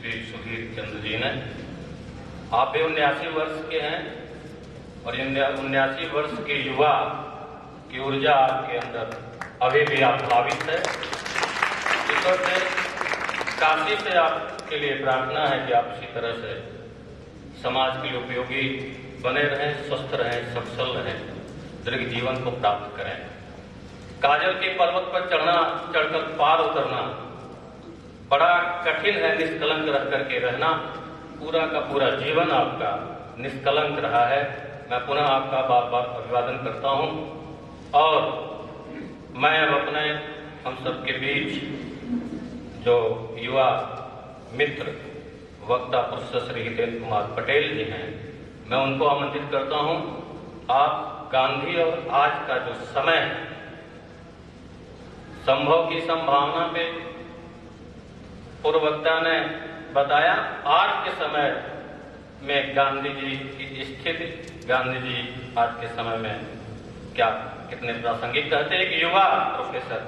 श्री सुधीर चंद्र जी ने। आप भी 79 वर्ष के हैं और 79 वर्ष के युवा की ऊर्जा आपके अंदर अभी भी आप भावित है। ईश्वर से काशी से आपके लिए प्रार्थना है कि आप इसी तरह से समाज के लिए उपयोगी बने रहें, स्वस्थ रहें, सकुशल रहें, दीर्घ जीवन को प्राप्त करें। काजल के पर्वत पर चढ़कर पार उतरना बड़ा कठिन है। निष्कलंक रह करके रहना, पूरा का पूरा जीवन आपका निष्कलंक रहा है। मैं पुनः आपका बार बार अभिवादन करता हूं और मैं अब अपने हम सबके बीच जो युवा मित्र वक्ता प्रोफेसर श्री हितेंद्र कुमार पटेल जी हैं, मैं उनको आमंत्रित करता हूं। आप गांधी और आज का जो समय है, संभव की संभावना पे पूर्व वक्ता ने बताया, आज के समय में गांधी जी की स्थिति, गांधी जी आज के समय में क्या कितने प्रासंगिक कहते हैं कि युवा प्रोफेसर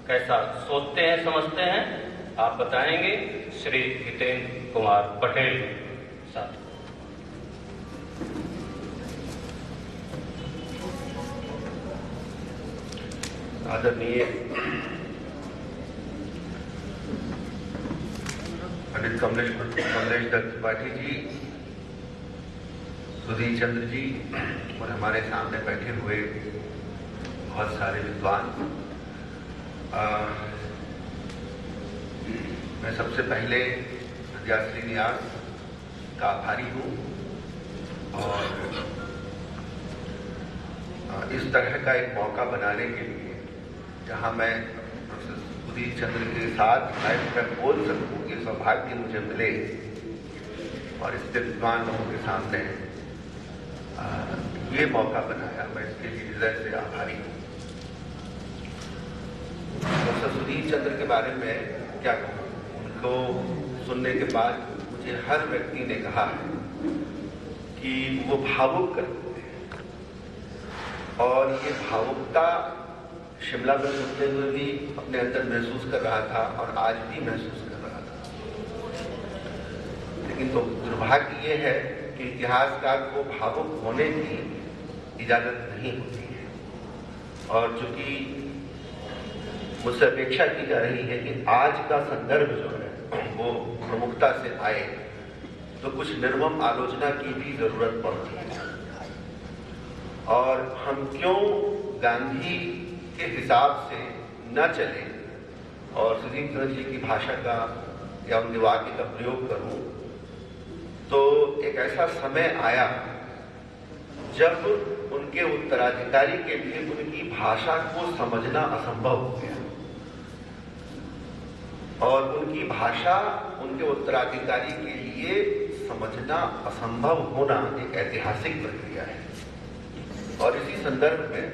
कैसा सोचते हैं, समझते हैं, आप बताएंगे श्री हितेंद्र कुमार पटेल साहब। आदरणीय पंडित कमलेश दत्त त्रिपाठी जी, सुधीर चंद्र जी और हमारे सामने बैठे हुए बहुत सारे विद्वान, मैं सबसे पहले विद्याश्री न्यास का आभारी हूँ और इस तरह का एक मौका बनाने के लिए जहाँ मैं प्रोफेसर सुधीर चंद्र के साथ लाइव में बोल सकूँ, ये सौभाग्य मुझे मिले और इस विद्वान लोगों के सामने ये मौका बनाया, मैं इसके लिए हृदय से आभारी हूँ। प्रोफेसर सुधीर चंद्र के बारे में क्या कहूँ, उनको सुनने के बाद मुझे हर व्यक्ति ने कहा है कि वो भावुक करते हैं और ये भावुकता शिमला में सुनते हुए भी अपने अंदर महसूस कर रहा था और आज भी महसूस कर रहा था। लेकिन तो दुर्भाग्य ये है कि इतिहासकार को भावुक होने की इजाजत नहीं होती है और चूंकि मुझसे अपेक्षा की जा रही है कि आज का संदर्भ जो है वो प्रमुखता से आए, तो कुछ निर्मम आलोचना की भी जरूरत पड़ती है और हम क्यों गांधी के हिसाब से न चले और सुधीर चंद्र जी की भाषा का या उनके वाक्य का प्रयोग करूं, तो एक ऐसा समय आया जब उनके उत्तराधिकारी के लिए उनकी भाषा को समझना असंभव हो गया और उनकी भाषा उनके उत्तराधिकारी के लिए समझना असंभव होना एक ऐतिहासिक प्रक्रिया है। और इसी संदर्भ में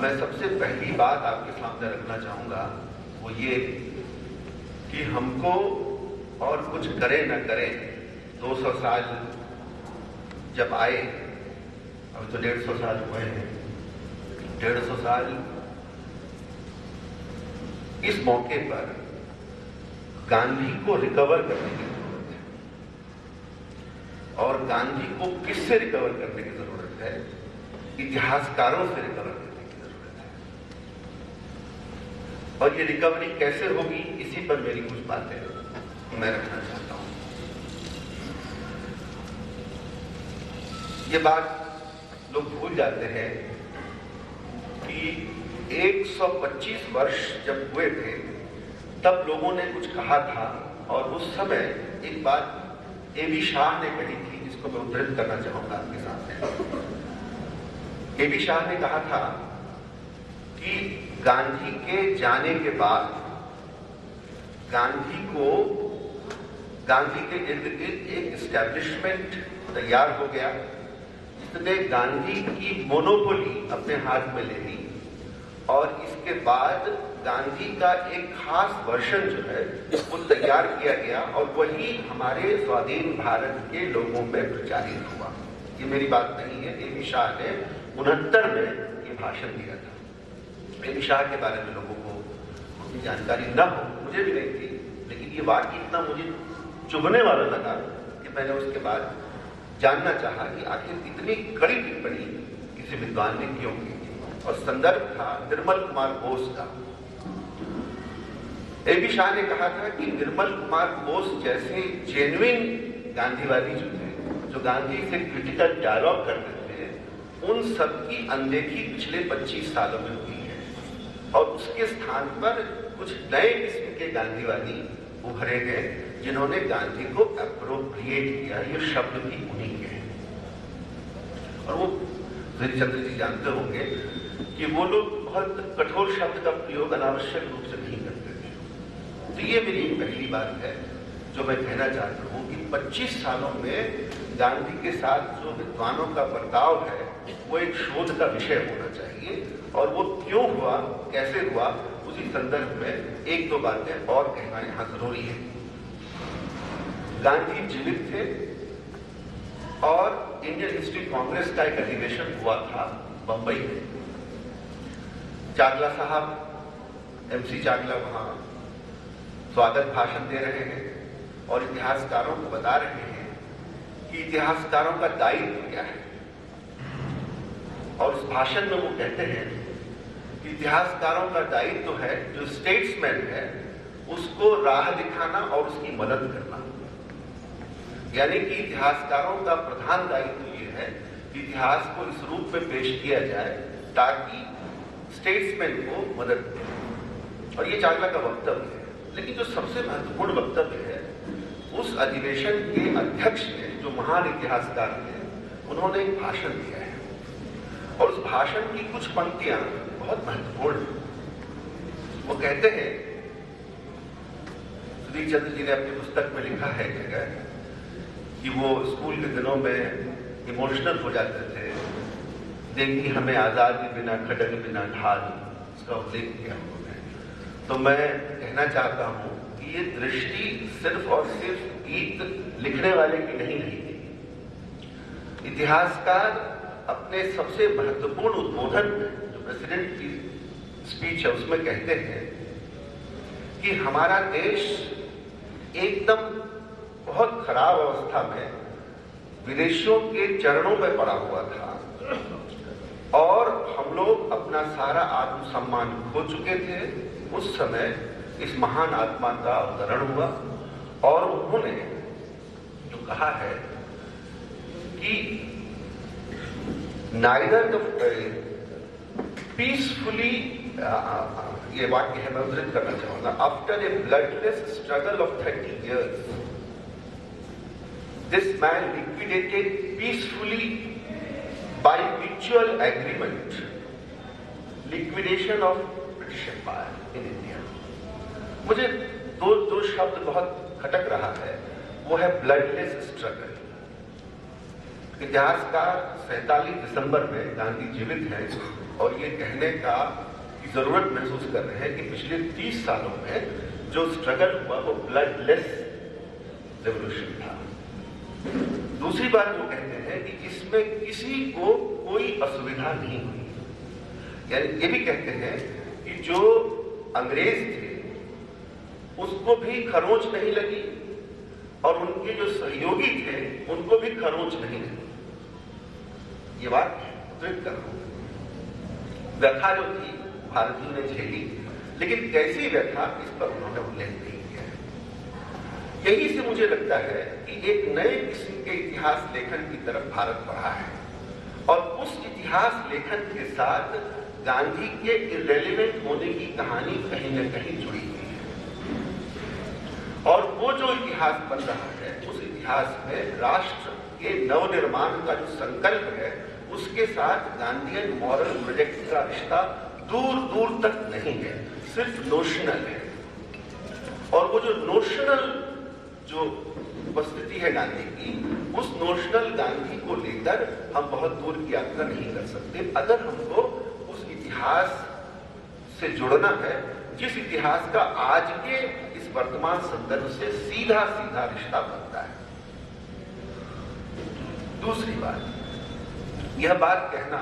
मैं सबसे पहली बात आपके सामने रखना चाहूंगा वो ये कि हमको और कुछ करें न करें 200 साल जब आए, अब तो 150 साल हुए हैं, 150 साल इस मौके पर गांधी को रिकवर करने की जरूरत है और गांधी को किससे रिकवर करने की जरूरत है? इतिहासकारों से रिकवर करने की जरूरत है। और ये रिकवरी कैसे होगी, इसी पर मेरी कुछ बातें मैं रखना चाहता हूं। ये बात लोग भूल जाते हैं कि 125 वर्ष जब हुए थे तब लोगों ने कुछ कहा था और उस समय एक बात ए.बी. शाह ने कही थी जिसको मैं उद्धृत करना चाहूंगा आपके सामने। ए.बी. शाह ने कहा था कि गांधी के जाने के बाद गांधी के इर्द गिर्द एक एस्टैब्लिशमेंट तैयार हो गया जिसने गांधी की मोनोपोली अपने हाथ में ले ली और इसके बाद गांधी का एक खास वर्जन जो है वो तैयार किया गया और वही हमारे स्वाधीन भारत के लोगों में प्रचारित हुआ। ये मेरी बात नहीं है, ए.बी. शाह ने 69 में ये भाषण दिया था। ए.बी. शाह के बारे में लोगों को उतनी जानकारी न हो, मुझे भी नहीं थी, लेकिन ये वाक्य इतना मुझे चुभने वाला लगा कि मैंने उसके बाद जानना चाहा कि आखिर इतनी कड़ी टिप्पणी किसी विद्वान ने क्यों की थी। और संदर्भ था निर्मल कुमार बोस का। ए.बी. शाह ने कहा था कि निर्मल कुमार बोस जैसे जेन्युइन गांधीवादी जो थे, जो गांधी से क्रिटिकल डायलॉग करते थे, उन सबकी अनदेखी पिछले 25 सालों में हुई है और उसके स्थान पर कुछ नए किस्म के गांधीवादी उभरे गए जिन्होंने गांधी को अप्रोप्रिएट किया। ये शब्द भी उन्हीं के हैं और वो हरिश्चंद्र जी जानते होंगे कि वो लोग बहुत कठोर शब्द का प्रयोग अनावश्यक रूप से नहीं करते थे। तो ये मेरी पहली बात है जो मैं कहना चाहता हूं कि 25 सालों में गांधी के साथ जो विद्वानों का बर्ताव है वो एक शोध का विषय होना चाहिए और वो क्यों हुआ, कैसे हुआ, उसी संदर्भ में एक दो बातें और कहना यहां जरूरी है। गांधी जीवित थे और इंडियन हिस्ट्री कांग्रेस का एक अधिवेशन हुआ था बंबई में। चाकला साहब, MC चाकला वहां स्वागत भाषण दे रहे हैं और इतिहासकारों को बता रहे हैं कि इतिहासकारों का दायित्व क्या है। और उस भाषण में वो कहते हैं कि इतिहासकारों का दायित्व है, जो स्टेट्समैन है उसको राह दिखाना और उसकी मदद करना। यानी कि इतिहासकारों का प्रधान दायित्व ये है कि इतिहास को इस रूप में पेश किया जाए ताकि स्टेट्समैन को मदद मिले। और ये चाकला का वक्तव्य है। लेकिन जो सबसे महत्वपूर्ण वक्तव्य है, उस अधिवेशन के अध्यक्ष ने, जो महान इतिहासकार थे, उन्होंने एक भाषण दिया है और उस भाषण की कुछ पंक्तियां बहुत महत्वपूर्ण है। वो कहते हैं, सुधीर चंद्र जी ने अपनी पुस्तक में लिखा है जगह कि वो स्कूल के दिनों में इमोशनल हो जाते थे। देखी हमें आजादी बिना खड्ग बिना ढाल, इसका उल्लेख किया उन्होंने। तो मैं कहना चाहता हूं कि ये दृष्टि सिर्फ और सिर्फ गीत लिखने वाले की नहीं रही थी। इतिहासकार अपने सबसे महत्वपूर्ण उद्बोधन में, जो प्रेसिडेंट की स्पीच है, उसमें कहते हैं कि हमारा देश एकदम बहुत खराब अवस्था में विदेशियों के चरणों में पड़ा हुआ था और हम लोग अपना सारा आत्मसम्मान खो चुके थे। उस समय इस महान आत्मा का अवतरण हुआ और उन्होंने जो कहा है कि नाइदर द पीसफुली, ये वाक्य है, मैं उद्धृत करना चाहूंगा, after a bloodless struggle of 30 years this man liquidated peacefully by mutual agreement liquidation of British Empire in India। मुझे दो शब्द बहुत खटक रहा है, वो है ब्लडलेस स्ट्रगल। इतिहासकार 47 दिसंबर में गांधी जीवित हैं और ये कहने का की जरूरत महसूस कर रहे हैं कि पिछले 30 सालों में जो स्ट्रगल हुआ वो ब्लडलेस रेवोल्यूशन था। दूसरी बात वो कहते हैं कि इसमें किसी को कोई असुविधा नहीं हुई। यानी ये भी कहते हैं कि जो अंग्रेज थे उसको भी खरोंच नहीं लगी और उनके जो सहयोगी थे उनको भी खरोंच नहीं लगी। ये बात उद्धृत कर रहा हूं। व्यथा जो थी भारतीयों ने झेली, लेकिन कैसी व्यथा इस पर उन्होंने उल्लेख नहीं किया है। यही से मुझे लगता है कि एक नए किस्म के इतिहास लेखन की तरफ भारत बढ़ा है और उस इतिहास लेखन के साथ गांधी के इररेलेवेंट होने की कहानी कहीं न कहीं जुड़ी हुई है। और वो जो इतिहास बन रहा है, उस इतिहास में राष्ट्र के नवनिर्माण का जो संकल्प है, उसके साथ गांधीयन मॉरल प्रोजेक्ट का रिश्ता दूर दूर तक नहीं है, सिर्फ नोशनल है। और वो जो नोशनल जो उपस्थिति है गांधी की, उस नोशनल गांधी को लेकर हम बहुत दूर की यात्रा नहीं कर सकते अगर हमको उस इतिहास से जुड़ना है जिस इतिहास का आज के इस वर्तमान संदर्भ से सीधा सीधा रिश्ता बनता है। दूसरी बात, यह बात कहना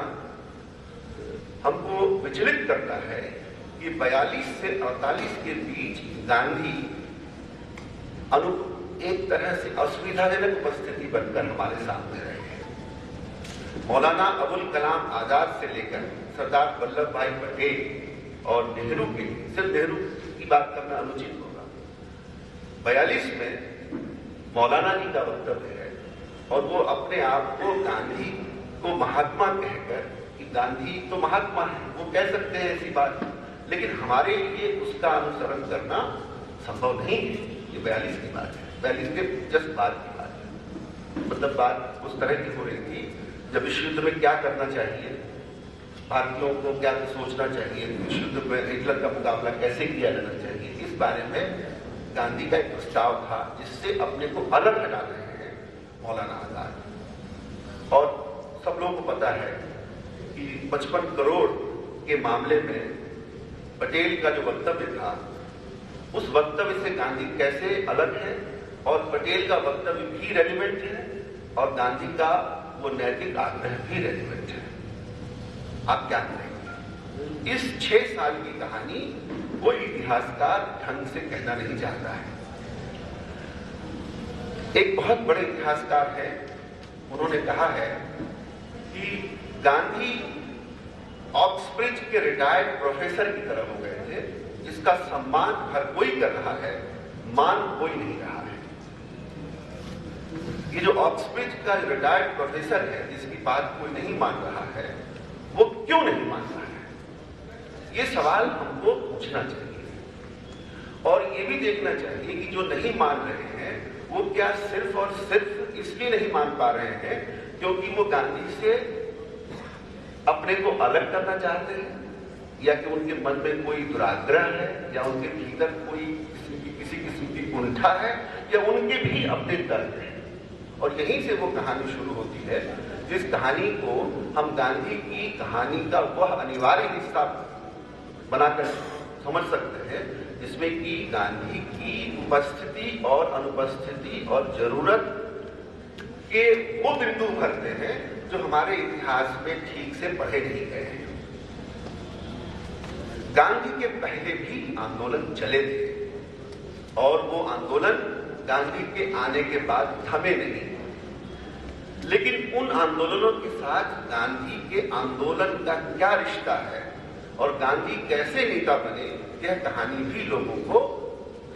हमको विचलित करता है कि 42 से 48 के बीच गांधी एक तरह से असुविधाजनक उपस्थिति बनकर हमारे सामने रहे हैं। मौलाना अबुल कलाम आजाद से लेकर सरदार वल्लभ भाई पटेल और नेहरू के, सिर्फ नेहरू की बात करना अनुचित होगा, 42 में मौलाना जी का वक्तव्य है और वो अपने आप को गांधी को महात्मा कहकर, कि गांधी तो महात्मा है, वो कह सकते हैं ऐसी बात, लेकिन हमारे लिए उसका अनुसरण करना संभव नहीं है। ये 42 की बात है, 42 के जस्ट बाद की बात है। मतलब बात उस तरह की हो रही थी जब इस युद्ध में क्या करना चाहिए, भारतीयों को क्या सोचना चाहिए, इस युद्ध में हिटलर का मुकाबला कैसे किया जाना चाहिए, इस बारे में गांधी का एक प्रस्ताव था जिससे अपने को अलग हटा रहे हैं मौलाना आजाद। और सब लोगों को पता है कि 55 करोड़ के मामले में पटेल का जो वक्तव्य था, उस वक्तव्य से गांधी कैसे अलग है और पटेल का वक्तव्य भी रेलिवेंट है और गांधी का वो नैतिक आग्रह भी रेलिवेंट है। आप क्या करेंगे? इस 6 साल की कहानी कोई इतिहासकार ढंग से कहना नहीं चाहता है। एक बहुत बड़े इतिहासकार है, उन्होंने कहा है कि गांधी ऑक्सब्रिज के रिटायर्ड प्रोफेसर की तरह हो गए थे, जिसका सम्मान हर कोई कर रहा है, मान कोई नहीं रहा है। ये जो ऑक्सब्रिज का रिटायर्ड प्रोफेसर है, जिसकी बात कोई नहीं मान रहा है, वो क्यों नहीं मान रहा है? ये सवाल हमको पूछना चाहिए और ये भी देखना चाहिए कि जो नहीं मान रहे हैं वो क्या सिर्फ और सिर्फ इसलिए नहीं मान पा रहे हैं क्योंकि वो गांधी से अपने को अलग करना चाहते हैं, या कि उनके मन में कोई दुराग्रह है, या उनके भीतर कोई किसी किस्म की कुंठा है, या उनके भी अपने तर्क हैं। और यहीं से वो कहानी शुरू होती है, जिस कहानी को हम गांधी की कहानी का वह अनिवार्य हिस्सा बनाकर समझ सकते हैं, जिसमें कि गांधी की उपस्थिति और अनुपस्थिति और जरूरत के वो बिंदु भरते हैं जो हमारे इतिहास में ठीक से पढ़े नहीं गए हैं। गांधी के पहले भी आंदोलन चले थे और वो आंदोलन गांधी के आने के बाद थमे नहीं, लेकिन उन आंदोलनों के साथ गांधी के आंदोलन का क्या रिश्ता है और गांधी कैसे नेता बने, यह कहानी भी लोगों को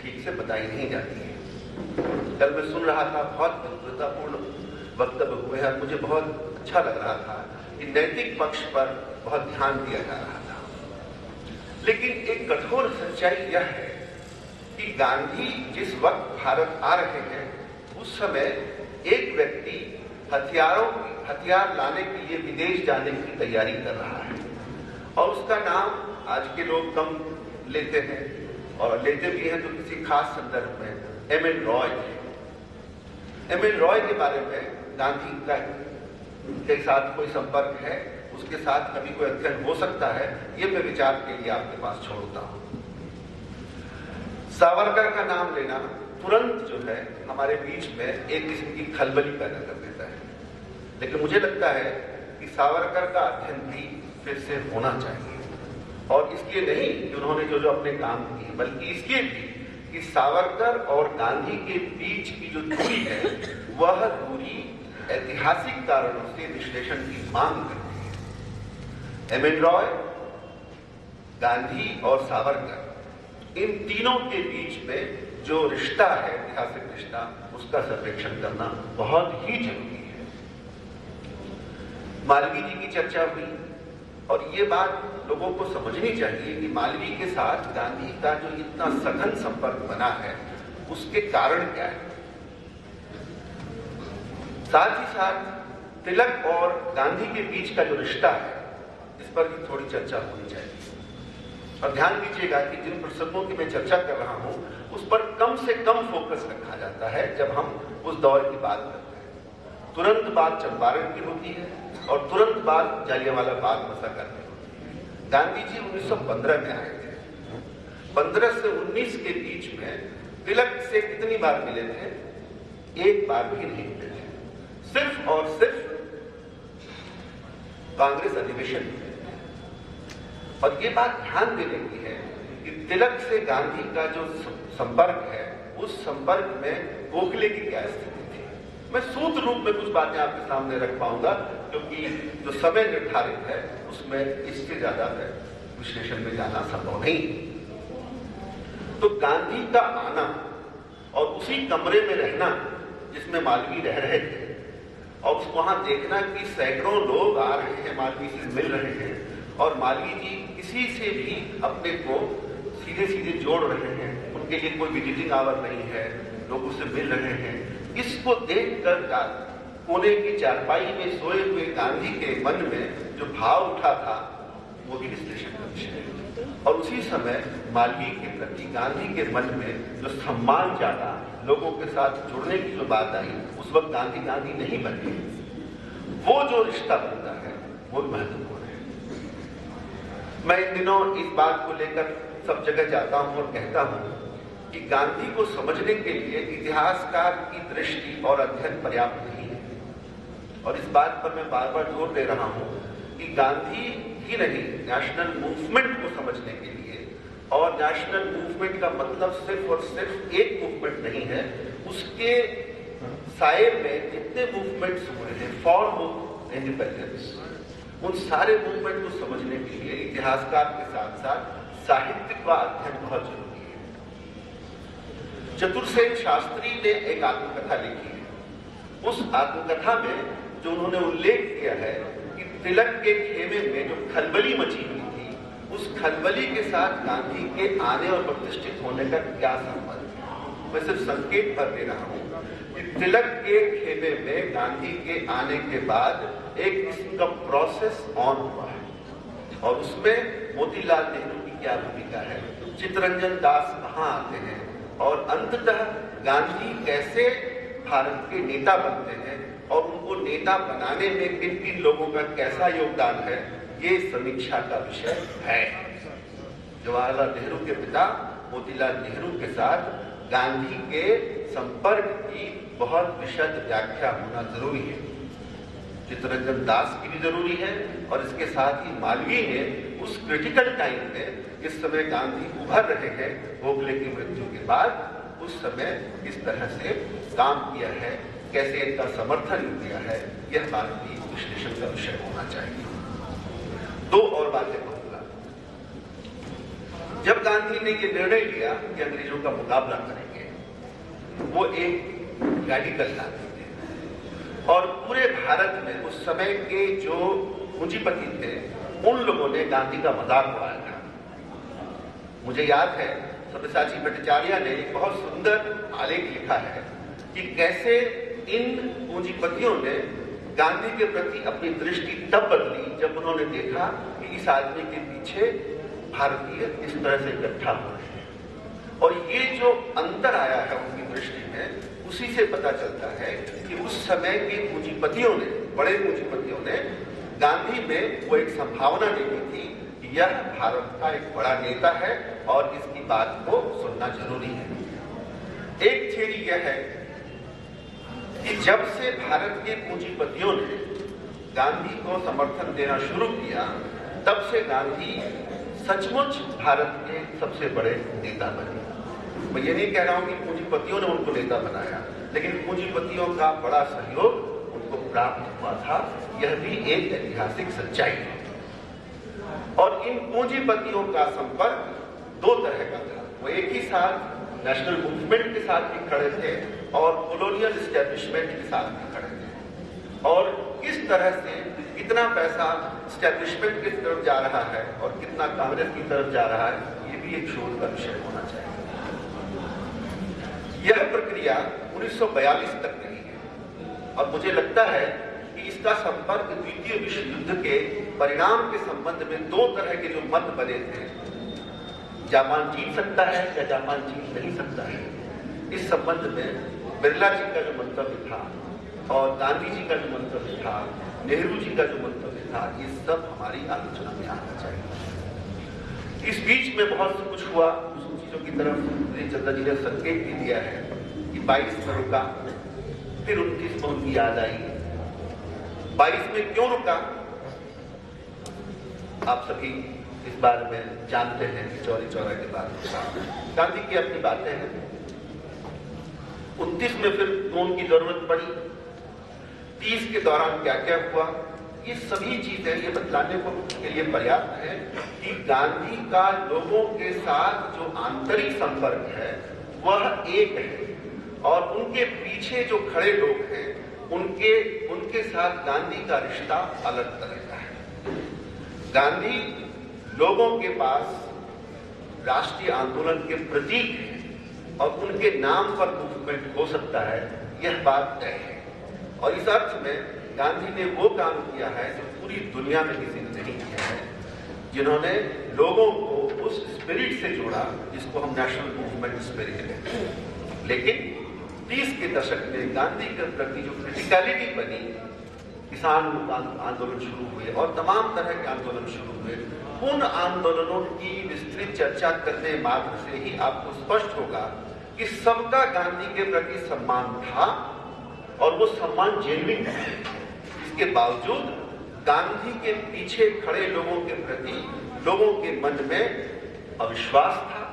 ठीक से बताई नहीं जाती है। कल मैं सुन रहा था, बहुत गंभीरतापूर्ण वक्तव्य हुए हैं, मुझे बहुत अच्छा लग रहा था कि नैतिक पक्ष पर बहुत ध्यान दिया जा रहा था, लेकिन एक कठोर सच्चाई यह है कि गांधी जिस वक्त भारत आ रहे हैं, उस समय एक व्यक्ति हथियार लाने के लिए विदेश जाने की तैयारी कर रहा है और उसका नाम आज के लोग कम लेते हैं और लेते भी हैं तो किसी खास संदर्भ में एम.एन. रॉय। एम.एन. रॉय के बारे में गांधी का के साथ कोई संपर्क है, उसके साथ कभी कोई अध्ययन हो सकता है, ये मैं विचार के लिए आपके पास छोड़ता हूं। सावरकर का नाम लेना तुरंत जो है हमारे बीच में एक किस्म की खलबली पैदा कर देता है, लेकिन मुझे लगता है कि सावरकर का अध्ययन भी फिर से होना चाहिए, और इसलिए नहीं कि उन्होंने जो अपने काम किए, बल्कि इसलिए भी कि सावरकर और गांधी के बीच की जो दूरी है, वह दूरी ऐतिहासिक कारणों से विश्लेषण की मांग करती है। एम.एन. रॉय, गांधी और सावरकर, इन तीनों के बीच में जो रिश्ता है, ऐतिहासिक रिश्ता, उसका सर्वेक्षण करना बहुत ही जरूरी है। मालवीय जी की चर्चा हुई और ये बात लोगों को समझनी चाहिए कि मालवीय के साथ गांधी का जो इतना सघन संपर्क बना है, उसके कारण क्या है। साथ ही साथ तिलक और गांधी के बीच का जो रिश्ता है, इस पर भी थोड़ी चर्चा होनी चाहिए। और ध्यान दीजिएगा कि जिन प्रसंगों की मैं चर्चा कर रहा हूं, उस पर कम से कम फोकस रखा जाता है जब हम उस दौर की बात करते हैं। तुरंत बात चंपारण की होती है और तुरंत बात जालियांवाला बाग मसाकर की होती है। गांधी जी 1915 में आए थे। 15 से 19 के बीच में तिलक से कितनी बार मिले थे? एक बार भी नहीं मिले थे, सिर्फ और सिर्फ कांग्रेस अधिवेशन में। और ये बात ध्यान देने की है कि तिलक से गांधी का जो संपर्क है, उस संपर्क में गोखले की क्या स्थिति थी। मैं सूत्र रूप में कुछ बातें आपके सामने रख पाऊंगा, क्योंकि जो समय निर्धारित है उसमें इससे ज्यादा विश्लेषण में जाना संभव नहीं। तो गांधी का आना और उसी कमरे में रहना जिसमें मालवीय रह रहे थे, और वहां देखना कि सैकड़ों लोग आ रहे हैं, मालवीय से मिल रहे हैं, और मालवीय जी किसी से भी अपने को सीधे सीधे जोड़ रहे हैं, उनके लिए कोई विजिटिंग आवर नहीं है, लोगों से मिल रहे हैं, इसको देखकर कोने की चारपाई में सोए हुए गांधी के मन में जो भाव उठा था वो भी विश्लेषण का विषय है। और उसी समय मालवीय के प्रति गांधी के मन में जो सम्मान जागा, लोगों के साथ जुड़ने की जो बात आई, उस वक्त गांधी गांधी नहीं बने, वो जो रिश्ता बनता है वो महत्वपूर्ण है। मैं इन दिनों इस बात को लेकर सब जगह जाता हूं और कहता हूं कि गांधी को समझने के लिए इतिहासकार की दृष्टि और अध्ययन पर्याप्त नहीं है। और इस बात पर मैं बार बार जोर दे रहा हूं कि गांधी ही नहीं, नेशनल मूवमेंट को समझने के लिए, और नेशनल मूवमेंट का मतलब सिर्फ और सिर्फ एक मूवमेंट नहीं है, उसके साये में जितने मूवमेंट्स हुए हैं फॉर इंडिपेंडेंस, उन सारे मूवमेंट को समझने के लिए इतिहासकार के साथ साथ साहित्य का अध्ययन बहुत जरूरी है। चतुर्सेन शास्त्री ने एक आत्मकथा लिखी है। उस आत्मकथा में जो उन्होंने उल्लेख किया है कि तिलक के खेमे में जो खलबली मची हुई थी, उस खलबली के साथ गांधी के आने और प्रतिष्ठित होने का क्या संबंध है। मैं सिर्फ संकेत कर दे रहा हूं कि तिलक के खेमे में गांधी के आने के बाद एक किस्म का प्रोसेस ऑन हुआ है, और उसमें मोतीलाल नेहरू की क्या भूमिका है, चित्तरंजन दास कहां आते हैं, और अंततः गांधी कैसे भारत के नेता बनते हैं, और उनको नेता बनाने में किन किन लोगों का कैसा योगदान है, ये समीक्षा का विषय है। जवाहरलाल नेहरू के पिता मोतीलाल नेहरू के साथ गांधी के संपर्क की बहुत विशद व्याख्या होना जरूरी है। चित्तरंजन दास की भी जरूरी है, और इसके साथ ही मालवीय ने उस क्रिटिकल टाइम में, इस समय गांधी उभर रहे हैं गोखले की मृत्यु के बाद, उस समय किस तरह से काम किया है, कैसे इनका समर्थन किया है, यह बात भी विश्लेषण का विषय होना चाहिए। दो और बातें कहूंगा। जब गांधी ने यह निर्णय लिया कि अंग्रेजों का मुकाबला करेंगे, वो एक रेडिकल गांधी थे, और पूरे भारत में उस समय के जो पूंजीपति थे, उन लोगों ने गांधी का मजाक उड़ाया था। मुझे याद है सब्यसाची भट्टाचार्य ने एक बहुत सुंदर आलेख लिखा है कि कैसे इन पूंजीपतियों ने गांधी के प्रति अपनी दृष्टि तब बदली जब उन्होंने देखा कि इस आदमी के पीछे भारतीय इस तरह से इकट्ठा हो रहे हैं। और ये जो अंतर आया है उनकी दृष्टि में, उसी से पता चलता है कि उस समय के पूंजीपतियों ने, बड़े पूंजीपतियों ने गांधी में वो एक संभावना देखी थी कि यह भारत का एक बड़ा नेता है और इसकी बात को सुनना जरूरी है। एक थियरी यह है कि जब से भारत के पूंजीपतियों ने गांधी को समर्थन देना शुरू किया, तब से गांधी सचमुच भारत के सबसे बड़े नेता बने। मैं ये नहीं कह रहा हूं कि पूंजीपतियों ने उनको नेता बनाया, लेकिन पूंजीपतियों का बड़ा सहयोग उनको प्राप्त हुआ था। यह भी एक ऐतिहासिक सच्चाई है। और इन पूंजीपतियों का संपर्क दो तरह का था। वो एक ही साथ नेशनल मूवमेंट के साथ भी खड़े थे और कॉलोनियल एस्टेब्लिशमेंट के साथ भी खड़े थे। और किस तरह से कितना पैसा एस्टेब्लिशमेंट की तरफ जा रहा है और कितना कांग्रेस की तरफ जा रहा है, ये भी एक शोध का विषय होना चाहिए। यह प्रक्रिया 1942 तक रही है, और मुझे लगता है कि इसका संपर्क द्वितीय विश्व युद्ध के परिणाम के संबंध में दो तरह के जो मत बने थे, जापान जीत सकता है या जापान जीत नहीं सकता है, इस संबंध में बिरला जी का जो मंतव्य था और गांधी जी का जो मंतव्य था, नेहरू जी का जो मंतव्य था, ये सब हमारी आलोचना में आना चाहिए। इस बीच में बहुत से कुछ हुआ, उन चीजों की तरफ चंद्र जी ने संकेत भी दिया है कि 22 में रुका, फिर 29 में उनकी याद आई। 22 में क्यों रुका, आप सभी इस बारे में जानते हैं कि चौरी चौरा के बाद गांधी की अपनी बातें हैं। 29 में फिर लोन की जरूरत पड़ी, 30 के दौरान क्या क्या हुआ, ये सभी चीजें ये बतलाने के लिए पर्याप्त है कि गांधी का लोगों के साथ जो आंतरिक संपर्क है वह एक है और उनके पीछे जो खड़े लोग हैं उनके साथ गांधी का रिश्ता अलग तरह का है। गांधी लोगों के पास राष्ट्रीय आंदोलन के प्रतीक हैं और उनके नाम पर मूवमेंट हो सकता है, यह बात तय है। और इस अर्थ में गांधी ने वो काम किया है जो पूरी दुनिया में किसी ने नहीं किया है, जिन्होंने लोगों को उस स्पिरिट से जोड़ा जिसको हम नेशनल मूवमेंट स्पिरिट कहते हैं। लेकिन 30 के दशक में गांधी के प्रति जो क्रिटिकलिटी बनी, किसान आंदोलन शुरू हुए और तमाम तरह के आंदोलन शुरू हुए, उन आंदोलनों की विस्तृत चर्चा करने मात्र से ही आपको स्पष्ट होगा कि सबका गांधी के प्रति सम्मान था और वो सम्मान जेन्युइन है। इसके बावजूद गांधी के पीछे खड़े लोगों के प्रति लोगों के मन में अविश्वास था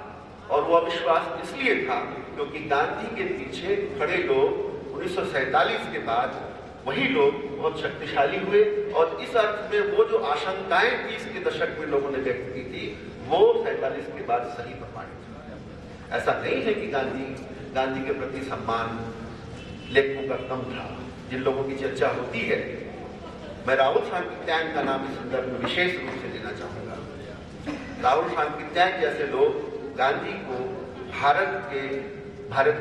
और वो अविश्वास इसलिए था क्योंकि गांधी के पीछे खड़े लोग 1947 के बाद वही लोग बहुत शक्तिशाली हुए और इस अर्थ में वो जो आशंकाएं 30 के दशक में लोगों ने व्यक्त की थी वो 47 के बाद सही प्रमाणित हुआ। ऐसा नहीं है कि गांधी के प्रति सम्मान लेखकों का कम था। जिन लोगों की चर्चा होती है, मैं राहुल सांकृत्यायन का नाम इस संदर्भ में विशेष रूप से लेना चाहूंगा। राहुल सांकृत्यायन जैसे लोग गांधी को भारत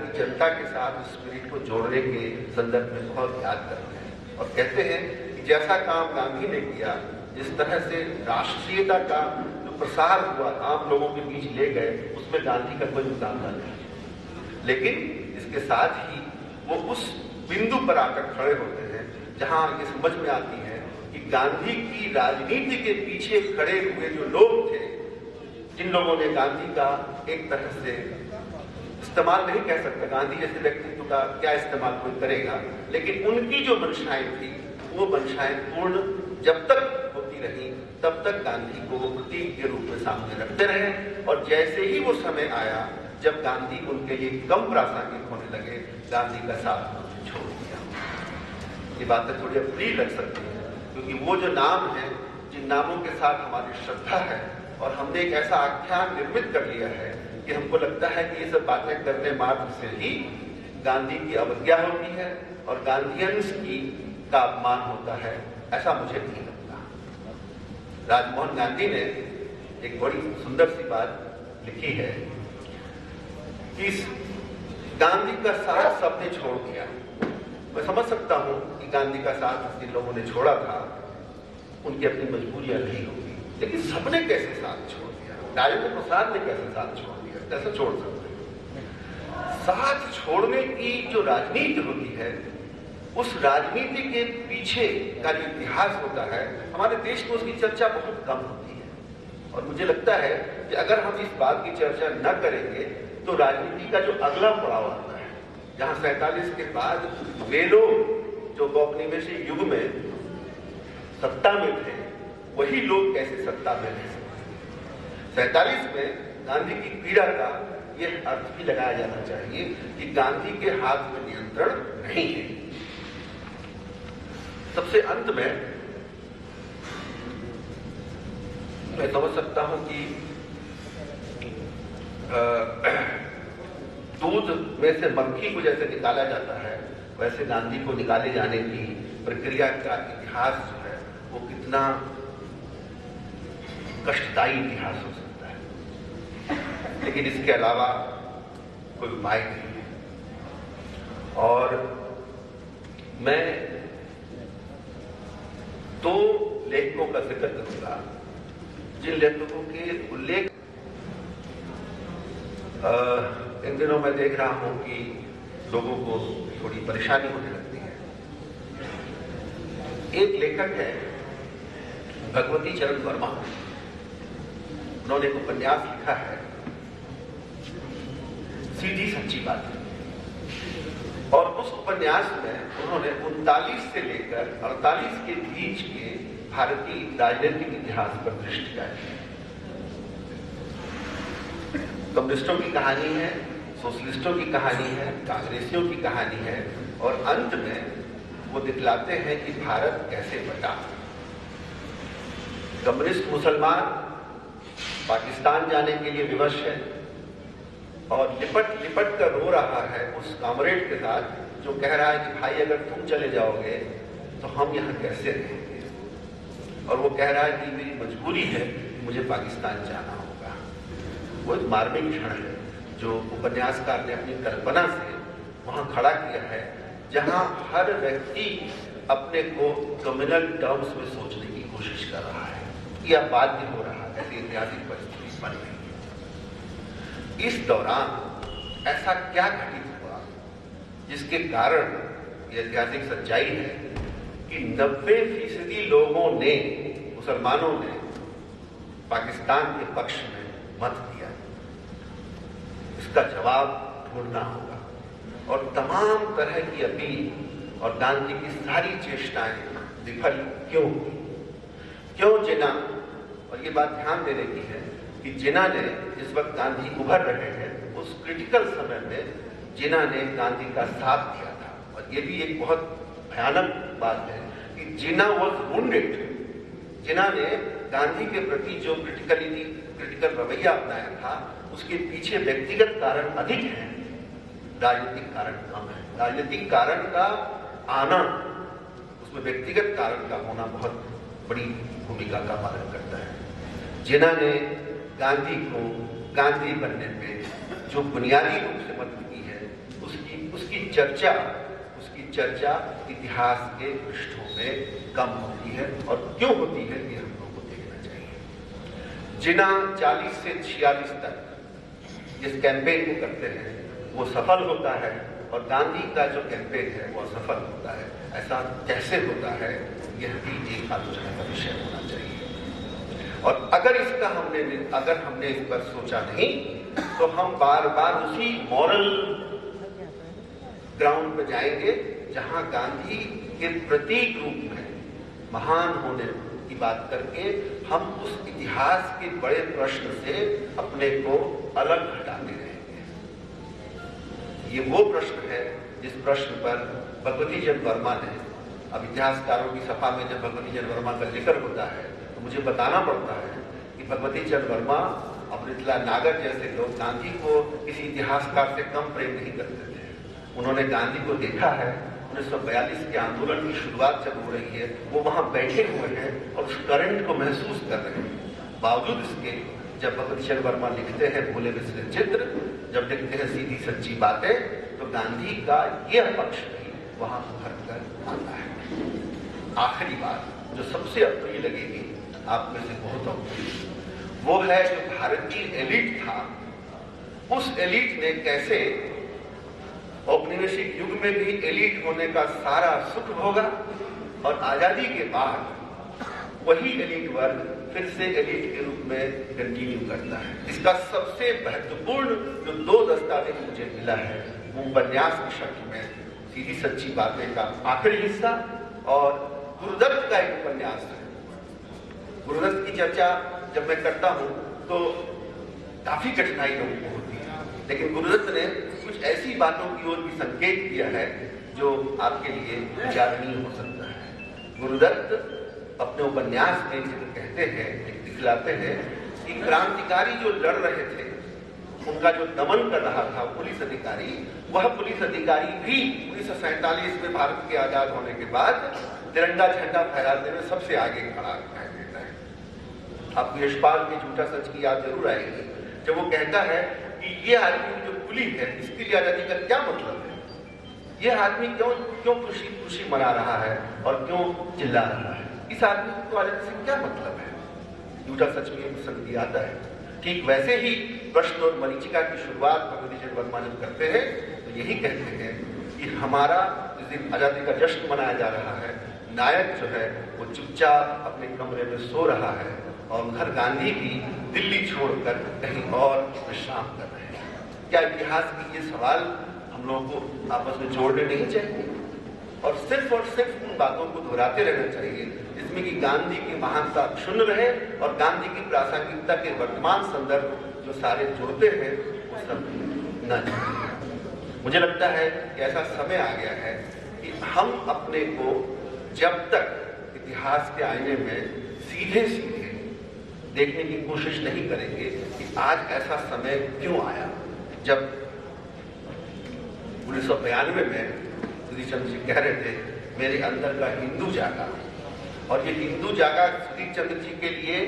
की जनता के साथ स्पिरिट को जोड़ने के संदर्भ में बहुत याद करते हैं और कहते हैं कि जैसा काम गांधी ने किया, जिस तरह से राष्ट्रीयता का जो प्रसार हुआ, आम लोगों के बीच ले गए, उसमें गांधी का कोई मुकाबला नहीं। लेकिन इसके साथ ही वो उस बिंदु पर आकर खड़े होते हैं जहां ये समझ में आती है कि गांधी की राजनीति के पीछे खड़े हुए जो लोग थे, जिन लोगों ने गांधी का एक तरह से इस्तेमाल नहीं कह सकता, गांधी जैसे व्यक्तित्व का क्या इस्तेमाल कोई करेगा, लेकिन उनकी जो मंशाएं थी वो मंशाएं पूर्ण जब तक होती रही तब तक गांधी को वो प्रतीक के रूप में सामने रखते रहे और जैसे ही वो समय आया जब गांधी उनके लिए कम प्रासंगिक होने लगे, गांधी का साथ छोड़ दिया। ये बातें थोड़ी अप्रिय लग सकती हैं क्योंकि वो जो नाम है, जिन नामों के साथ हमारी श्रद्धा है और हमने एक ऐसा आख्यान निर्मित कर लिया है कि हमको लगता है कि ये सब बातें करने मात्र से ही गांधी की अवज्ञा होती है और गांधीयंस का अपमान होता है, ऐसा मुझे नहीं लगता। राजमोहन गांधी ने एक बड़ी सुंदर सी बात लिखी है कि गांधी का साथ सबने छोड़ दिया। मैं समझ सकता हूं कि गांधी का साथ जिन लोगों ने छोड़ा था उनकी अपनी मजबूरियां नहीं होगी, लेकिन सबने कैसे साथ छोड़ दिया? राजेंद्र प्रसाद ने कैसे साथ छोड़ दिया? कैसे छोड़ सकते हैं? साथ छोड़ने की जो राजनीति होती है, उस राजनीति के पीछे का जो इतिहास होता है, हमारे देश में उसकी चर्चा बहुत कम होती है और मुझे लगता है कि अगर हम इस बात की चर्चा न करेंगे तो राजनीति का जो अगला पड़ाव आता है, जहां 47 के बाद वे लोग जो औपनिवेशिक युग में सत्ता में थे, वही लोग कैसे सत्ता में रह सकते। 47 में गांधी की पीड़ा का यह अर्थ भी लगाया जाना चाहिए कि गांधी के हाथ में नियंत्रण नहीं है। सबसे अंत में मैं समझ सकता हूं कि दूध में से मक्खी को जैसे निकाला जाता है, वैसे गांधी को निकाले जाने की प्रक्रिया का इतिहास जो है वो कितना कष्टदायी इतिहास हो सकता है, लेकिन इसके अलावा कोई उपाय नहीं है। और मैं दो लेखकों का जिक्र करूंगा जिन लेखकों के उल्लेख इन दिनों मैं देख रहा हूं कि लोगों को थोड़ी परेशानी होने लगती है। एक लेखक है भगवती चरण वर्मा, उन्होंने एक उपन्यास लिखा है सीधी सच्ची बात, और उस उपन्यास में उन्होंने 39 से लेकर 48 के बीच के भारतीय राजनीतिक इतिहास पर दृष्टि डाली है। कम्युनिस्टों की कहानी है, सोशलिस्टों की कहानी है, कांग्रेसियों की कहानी है, और अंत में वो दिखलाते हैं कि भारत कैसे बटा। कम्युनिस्ट मुसलमान पाकिस्तान जाने के लिए विवश है और लिपट लिपट कर रो रहा है उस कॉमरेड के साथ जो कह रहा है कि भाई अगर तुम चले जाओगे तो हम यहाँ कैसे रहेंगे, और वो कह रहा है कि मेरी मजबूरी है, मुझे पाकिस्तान जाना होगा। वो एक मार्मिक क्षण है जो उपन्यासकार ने अपनी कल्पना से वहां खड़ा किया है, जहां हर व्यक्ति अपने को कम्युनल टर्म्स में सोचने की कोशिश कर रहा है या बाध्य हो रहा है, ऐसी ऐतिहासिक परिस्थिति बन गई। इस दौरान ऐसा क्या घटित हुआ जिसके कारण यह ऐतिहासिक सच्चाई है कि 90% लोगों ने, मुसलमानों ने पाकिस्तान के पक्ष में मत दिया। इसका जवाब ढूंढना होगा और तमाम तरह की अपील और गांधी की सारी चेष्टाएं विफल क्यों हुई, क्यों जिन्ना, और ये बात ध्यान देने की है कि जिन्ना ने, जिस वक्त गांधी उभर रहे हैं, उस क्रिटिकल समय में जिन्ना ने गांधी का साथ दिया था। और ये भी एक बहुत भयानक बात है कि जिन्ना वॉज वुंडेड। जिन्ना ने गांधी के प्रति जो क्रिटिकल रवैया अपनाया था, उसके पीछे व्यक्तिगत कारण अधिक है, राजनीतिक कारण कम है। राजनीतिक कारण का आना, उसमें व्यक्तिगत कारण का होना बहुत बड़ी भूमिका का पालन करता है। जिन्ना ने गांधी को गांधी बनने पे जो बुनियादी रूप से मदद की है, उसकी चर्चा इतिहास के पृष्ठों में कम होती है, और क्यों होती है ये हम लोगों को देखना चाहिए। जिन्ना 40 से 46 तक जिस कैंपेन को करते हैं वो सफल होता है, और गांधी का जो कैंपेन है वो असफल होता है। ऐसा कैसे होता है, यह भी एक आलोचना का विषय होना चाहिए। और अगर हमने इस पर सोचा नहीं तो हम बार बार उसी मॉरल ग्राउंड पर जाएंगे जहां गांधी के प्रतीक रूप में महान होने की बात करके हम उस इतिहास के बड़े प्रश्न से अपने को अलग हटाते रहेंगे। ये वो प्रश्न है जिस प्रश्न पर भगवती चंद्र वर्मा ने, अब इतिहासकारों की सभा में जब भगवती चंद्र वर्मा का जिक्र होता है तो मुझे बताना पड़ता है कि भगवती चंद्र वर्मा, अमृतलाल नागर जैसे लोग गांधी को किसी इतिहासकार से कम प्रेम नहीं करते थे। उन्होंने गांधी को देखा है, 1942 के आंदोलन की शुरुआत जब हो रही है वो वहां बैठे हुए हैं और उस करंट को महसूस कर रहे हैं। बावजूद इसके जब भगवती चंद्र वर्मा लिखते हैं भूले बिसरे चित्र, जब लिखते हैं सीधी सच्ची बातें, तो गांधी का यह पक्ष भी वहां उभर कर आता है। आखिरी बात जो सबसे अप्रिय लगेगी आप में से बहुतों को, वो है जो भारतीय एलिट था, उस एलिट ने कैसे औपनिवेशिक युग में भी एलिट होने का सारा सुख भोगा, और आजादी के बाद वही एलिट वर्ग फिर से एलिट के रूप में कंटिन्यू करता है। इसका सबसे महत्वपूर्ण जो 2 दस्तावेज मुझे मिला है वो उपन्यास की शक्ल में सीधी सच्ची बातें का आखिरी हिस्सा और गुरुदत्त का एक उपन्यास है। गुरुदत्त की चर्चा जब मैं करता हूं तो काफी कठिनाई लोगों को होती है, लेकिन गुरुदत्त ने कुछ ऐसी बातों की ओर भी संकेत किया है जो आपके लिए विचारणीय हो सकता है। गुरुदत्त अपने उपन्यास में जिसे कहते हैं, दिखलाते हैं कि क्रांतिकारी जो लड़ रहे थे, उनका जो दमन कर रहा था पुलिस अधिकारी, वह पुलिस अधिकारी भी 1947 में भारत के आजाद होने के बाद तिरंगा झंडा फहराते हुए सबसे आगे खड़ा दिखाई देता है। आपको यशपाल के झूठा सच की याद जरूर आएगी जब वो कहता है कि ये आदमी जो पुली है इसके लिए आजादी का क्या मतलब है, यह आदमी क्यों खुशी मना रहा है और क्यों चिल्ला रहा है, इस आदमी को आजादी से क्या मतलब है। झूठा सच में प्रसंग आता है। ठीक वैसे ही प्रश्न और मरीचिका की शुरुआत भगवती चंद्र वर्मा जब करते हैं तो यही कहते हैं कि हमारा जिस दिन आजादी का जश्न मनाया जा रहा है, नायक जो है वो चुपचाप अपने कमरे में सो रहा है और उधर गांधी भी दिल्ली छोड़कर कहीं और विश्राम कर रहे हैं। क्या इतिहास की ये सवाल हम लोगों को आपस में जोड़ने नहीं चाहिए और सिर्फ उन बातों को दोहराते रहना चाहिए जिसमें कि गांधी की महानता क्षुण्ण रहे और गांधी की प्रासंगिकता के वर्तमान संदर्भ जो सारे जुड़ते हैं वो सब न मुझे लगता है कि ऐसा समय आ गया है कि हम अपने को जब तक इतिहास के आईने में सीधे सीधे देखने की कोशिश नहीं करेंगे कि आज ऐसा समय क्यों आया। जब 1992 में सुधीर चंद्र जी कह रहे थे मेरे अंदर का हिंदू जागा, और ये हिंदू जागा सुधीर चंद्र जी के लिए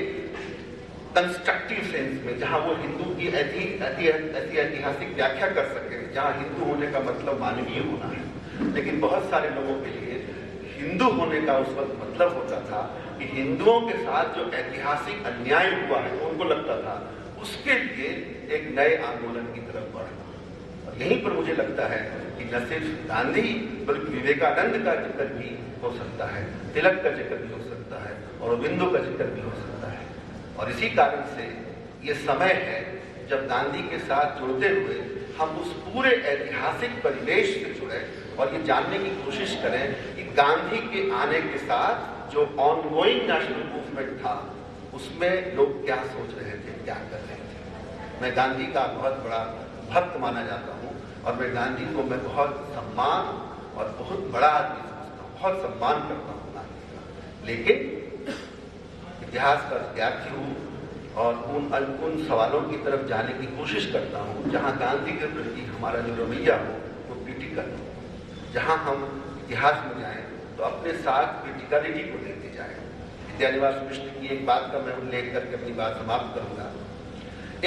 कंस्ट्रक्टिव सेंस में, जहां वो हिंदू की ऐसी ऐतिहासिक व्याख्या कर सके, जहां हिंदू होने का मतलब मानवीय होना है। लेकिन बहुत सारे लोगों के लिए हिंदू होने का उस वक्त मतलब होता था कि हिंदुओं के साथ जो ऐतिहासिक अन्याय हुआ है, उनको लगता था उसके लिए एक नए आंदोलन की तरफ बढ़ना। और यहीं पर मुझे लगता है कि न सिर्फ गांधी बल्कि विवेकानंद का जिक्र भी हो सकता है, तिलक का जिक्र भी हो सकता है, और अरविंदो का जिक्र भी हो सकता है। और इसी कारण से ये समय है जब गांधी के साथ जुड़ते हुए हम उस पूरे ऐतिहासिक परिवेश से जुड़े और ये जानने की कोशिश करें कि गांधी के आने के साथ जो ऑनगोइंग नेशनल मूवमेंट था उसमें लोग क्या सोच रहे थे, क्या कर रहे थे। मैं गांधी का बहुत बड़ा भक्त माना जाता हूँ और मैं गांधी को मैं बहुत सम्मान और बहुत बड़ा आदमी समझता हूँ, बहुत सम्मान करता हूँ गांधी का। लेकिन इतिहास का विद्यार्थी हूँ और उन सवालों की तरफ जाने की कोशिश करता हूँ जहाँ गांधी के प्रति हमारा जो रवैया हो वो क्रिटिकल हो। जहाँ हम इतिहास में जाएं तो अपने साथ क्रिटिकलिटी को लेते जाएं। विद्यानिवास मिश्र की एक बात का मैं उल्लेख करके अपनी बात समाप्त करूंगा।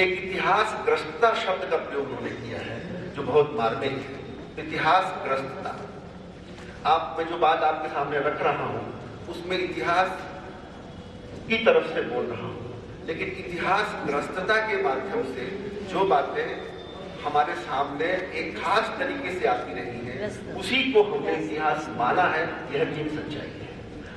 एक इतिहासग्रस्तता शब्द का प्रयोग उन्होंने किया है जो बहुत मार्मिक है। इतिहासग्रस्तता, मैं जो बात आपके सामने रख रहा हूँ उसमें इतिहास की तरफ से बोल रहा हूँ, लेकिन इतिहासग्रस्तता के माध्यम से जो बातें हमारे सामने एक खास तरीके से आती रही है उसी को हमने इतिहास माना है, यह भी एक सच्चाई है।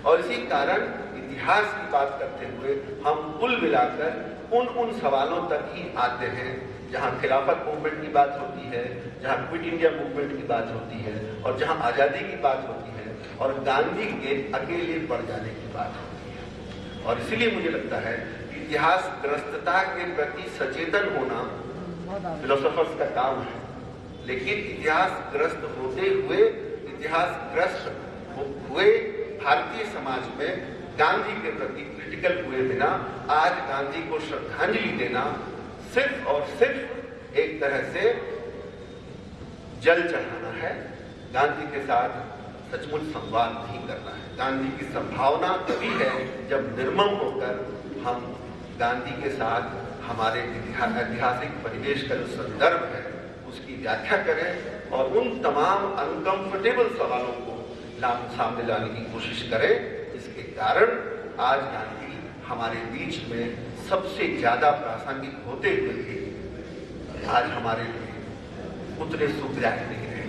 और इसी कारण इतिहास की बात करते हुए हम कुल मिलाकर उन सवालों तक ही आते हैं जहां खिलाफत मूवमेंट की बात होती है, जहां क्विट इंडिया मूवमेंट की बात होती है, और जहां आजादी की बात होती है, और गांधी के अकेले बढ़ जाने की बात होती है। और इसीलिए मुझे लगता है कि इतिहासग्रस्तता के प्रति सचेतन होना फिलोसोफर्स का काम है, लेकिन इतिहासग्रस्त होते हुए इतिहासग्रस्त हुए भारतीय समाज में गांधी के प्रति क्रिटिकल हुए बिना आज गांधी को श्रद्धांजलि देना सिर्फ और सिर्फ एक तरह से जल चढ़ाना है। गांधी के साथ सचमुच संवाद नहीं करना है। गांधी की संभावना तभी है जब निर्मम होकर हम गांधी के साथ हमारे ऐतिहासिक परिवेश का जो संदर्भ है उसकी व्याख्या करें और उन तमाम अनकंफर्टेबल सवालों को सामने लाने की कोशिश करें। इसके कारण आज गांधी हमारे बीच में सबसे ज्यादा प्रासंगिक होते हुए भी आज हमारे लिए उतने सुखदायक नहीं रहे।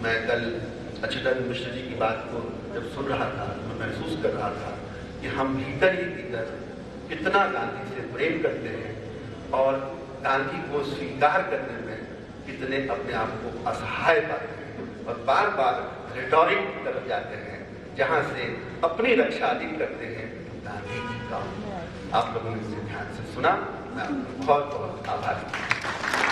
मैं कल अच्युतानंद मिश्र जी की बात को जब सुन रहा था मैं महसूस कर रहा था कि हम भीतर ही भीतर कितना गांधी से प्रेम करते हैं और गांधी को स्वीकार करने में कितने अपने आप को असहाय पाते हैं और बार बार रेटोरिक की तरफ जाते हैं जहां से अपनी रक्षा अधिक करते हैं गांधी जी का। आप लोगों ने इसे ध्यान से सुना, मैं आपका बहुत बहुत आभारी हूं।